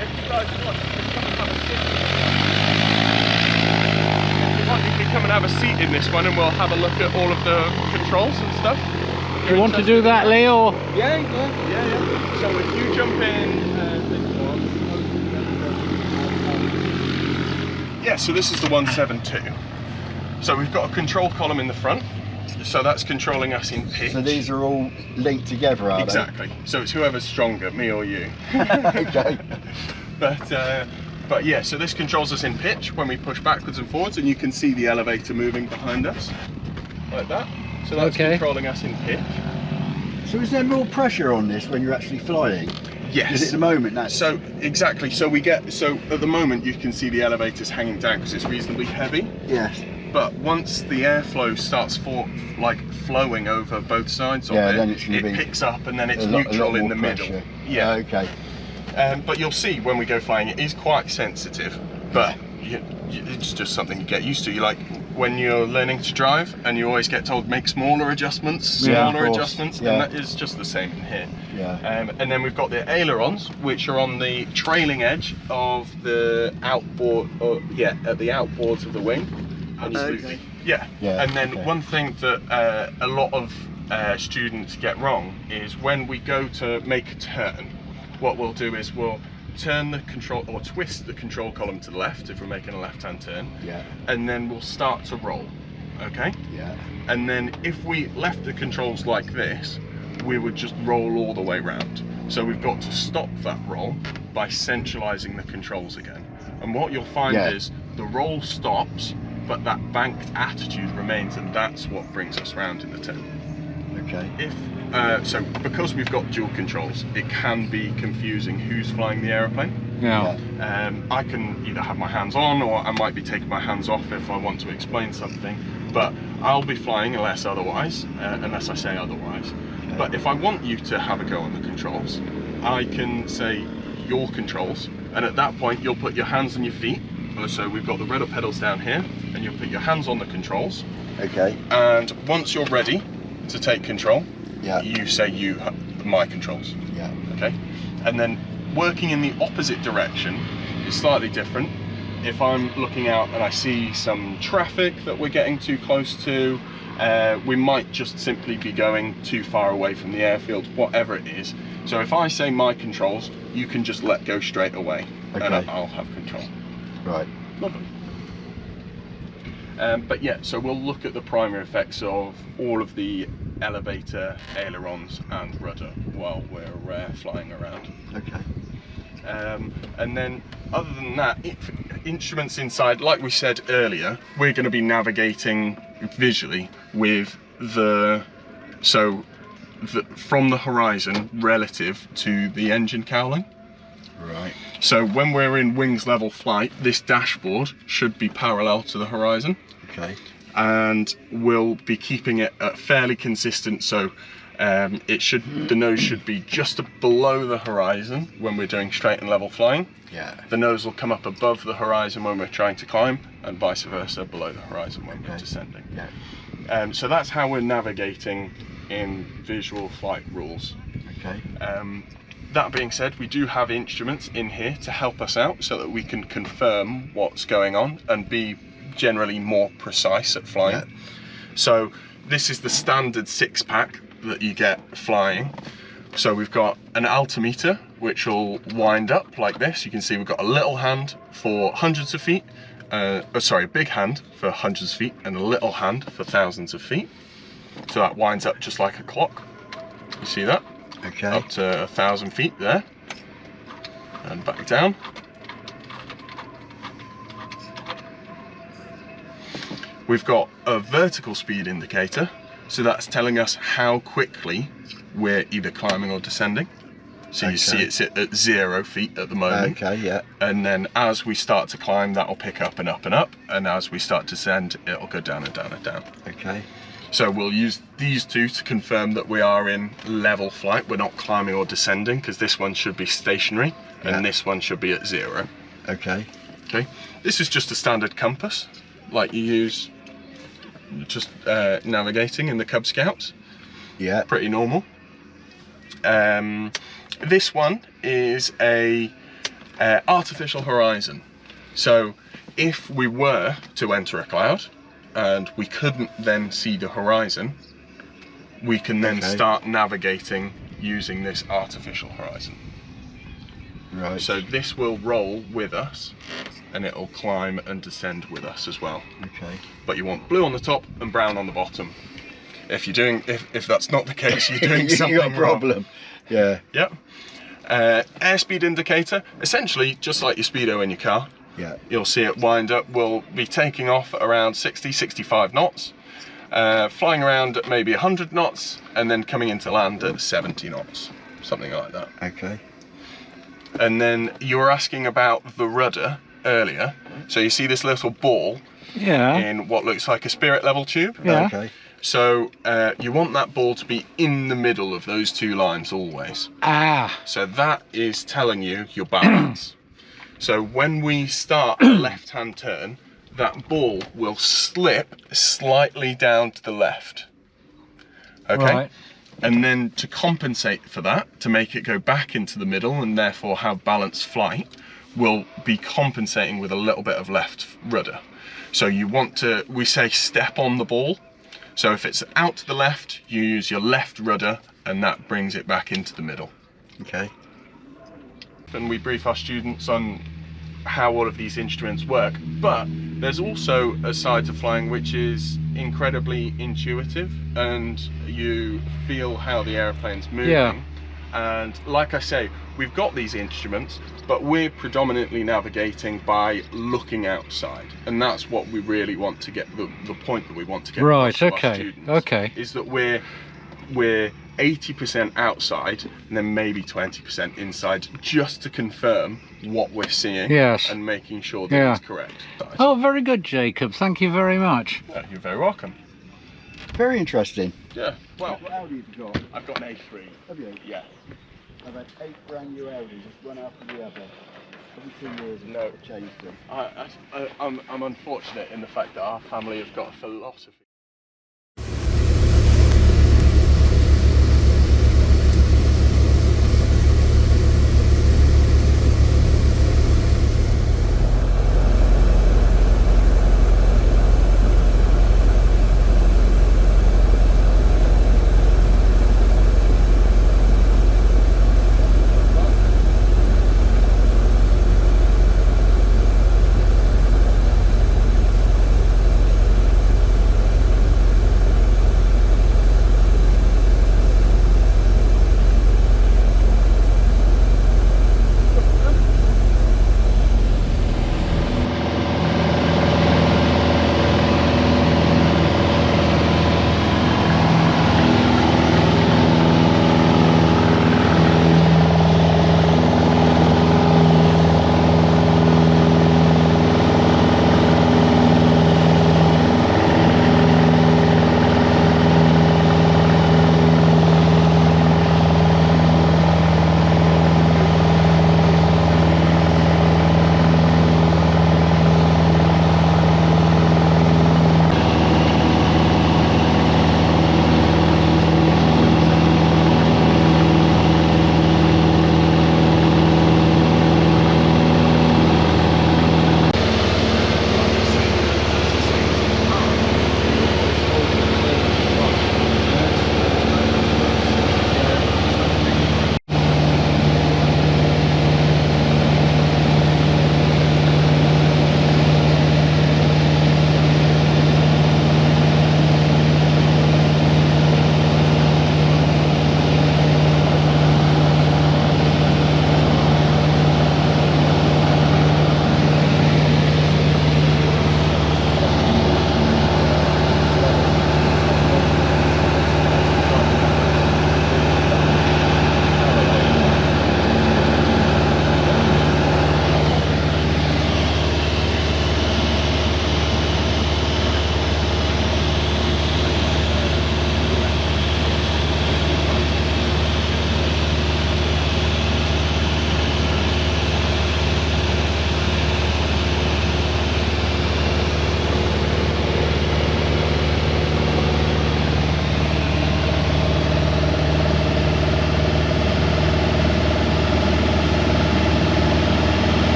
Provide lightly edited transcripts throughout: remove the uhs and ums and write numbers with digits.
if you guys want, you can come and have a sit. If you want, you can come and have a seat in this one and we'll have a look at all of the controls and stuff. You want to do that, Lee, or? Yeah. So if you jump in yeah, so this is the 172. So we've got a control column in the front. So that's controlling us in pitch. So these are all linked together, are exactly. So it's whoever's stronger, me or you. Okay. But yeah, so this controls us in pitch when we push backwards and forwards, and you can see the elevator moving behind us, like that. So that's controlling us in pitch. So is there more pressure on this when you're actually flying? Yes. Is it at the moment now? So exactly. So at the moment you can see the elevators hanging down because it's reasonably heavy. Yes. But once the airflow starts flowing over both sides of then it picks up and then it's a neutral lot in the pressure. middle. Yeah. Okay. But you'll see when we go flying, it is quite sensitive, but it's just something you get used to. You like when you're learning to drive and you always get told make smaller adjustments, and that is just the same in here. Yeah. And then we've got the ailerons, which are on the trailing edge of the outboard, at the outboards of the wing. Okay. Yeah. And then one thing that a lot of students get wrong is when we go to make a turn, what we'll do is we'll turn the control or twist the control column to the left if we're making a left-hand turn. Yeah. And then we'll start to roll. Okay. Yeah. And then if we left the controls like this, we would just roll all the way round. So we've got to stop that roll by centralizing the controls again. And what you'll find is the roll stops, but that banked attitude remains, and that's what brings us round in the turn. Okay. So because we've got dual controls, it can be confusing who's flying the aeroplane. Yeah. I can either have my hands on, or I might be taking my hands off if I want to explain something, but I'll be flying unless I say otherwise. Okay. But if I want you to have a go on the controls, I can say your controls, and at that point you'll put your hands on your feet. So we've got the red up pedals down here, and you'll put your hands on the controls. Okay. And once you're ready to take control, you say my controls. Yeah. Okay. And then working in the opposite direction is slightly different. If I'm looking out and I see some traffic that we're getting too close to, we might just simply be going too far away from the airfield, whatever it is. So if I say my controls, you can just let go straight away, and I'll have control. Right. Lovely. But yeah, so we'll look at the primary effects of all of the elevator, ailerons and rudder while we're flying around. Okay. And then other than that, instruments inside, like we said earlier, we're going to be navigating visually with from the horizon relative to the engine cowling. Right. So when we're in wings level flight, this dashboard should be parallel to the horizon. Okay. And we'll be keeping it fairly consistent, so the nose should be just below the horizon when we're doing straight and level flying. Yeah. The nose will come up above the horizon when we're trying to climb, and vice versa below the horizon when we're descending. Yeah. So that's how we're navigating in visual flight rules. Okay. That being said, we do have instruments in here to help us out so that we can confirm what's going on and be generally more precise at flying. Yeah. So this is the standard 6-pack that you get flying. So we've got an altimeter which will wind up like this. You can see we've got a little hand for hundreds of feet, a big hand for hundreds of feet and a little hand for thousands of feet. So that winds up just like a clock. You see that? Okay. Up to 1,000 feet there, and back down. We've got a vertical speed indicator, so that's telling us how quickly we're either climbing or descending. So you see it's at 0 feet at the moment. Okay, yeah. And then as we start to climb, that'll pick up and up and up, and as we start to descend, it'll go down and down and down. Okay. So we'll use these two to confirm that we are in level flight. We're not climbing or descending, because this one should be stationary and this one should be at 0. Okay. Okay. This is just a standard compass, like you use just navigating in the Cub Scouts. Yeah. Pretty normal. This one is a Artificial horizon. So if we were to enter a cloud and we couldn't then see the horizon, we can then start navigating using this artificial horizon. Right. So this will roll with us and it'll climb and descend with us as well. Okay. But you want blue on the top and brown on the bottom. If you're doing, if that's not the case, you're doing you something got a problem. wrong. Yeah. Yep. Airspeed indicator, essentially just like your speedo in your car. Yeah. You'll see it wind up. We'll be taking off around 60, 65 knots, flying around at maybe 100 knots, and then coming into land at 70 knots, something like that. Okay. And then you were asking about the rudder earlier. So you see this little ball in what looks like a spirit level tube? Yeah. Okay. So you want that ball to be in the middle of those two lines always. Ah. So that is telling you your balance. So when we start a left-hand turn, that ball will slip slightly down to the left. Okay? Right. And then to compensate for that, to make it go back into the middle and therefore have balanced flight, we'll be compensating with a little bit of left rudder. So you want to, we say step on the ball. So if it's out to the left, you use your left rudder and that brings it back into the middle. Okay. And we brief our students on how all of these instruments work, but there's also a side to flying which is incredibly intuitive, and you feel how the airplane's moving. Yeah. And like I say, we've got these instruments, but we're predominantly navigating by looking outside, and that's what we really want to get, the point that we want to get Right, across to our okay, students, okay. is that we're 80% outside and then maybe 20% inside, just to confirm what we're seeing. Yes. And making sure that it's correct. Oh, very good, Jacob. Thank you very much. You're very welcome. Very interesting. Yeah, well, What Audi have you got? I've got an A3. Have you? Yeah. I've had 8 brand new Audis, one after the other. Every 2 years I've changed them. I'm unfortunate in the fact that our family have got a philosophy.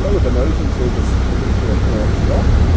lower the nose until the stop.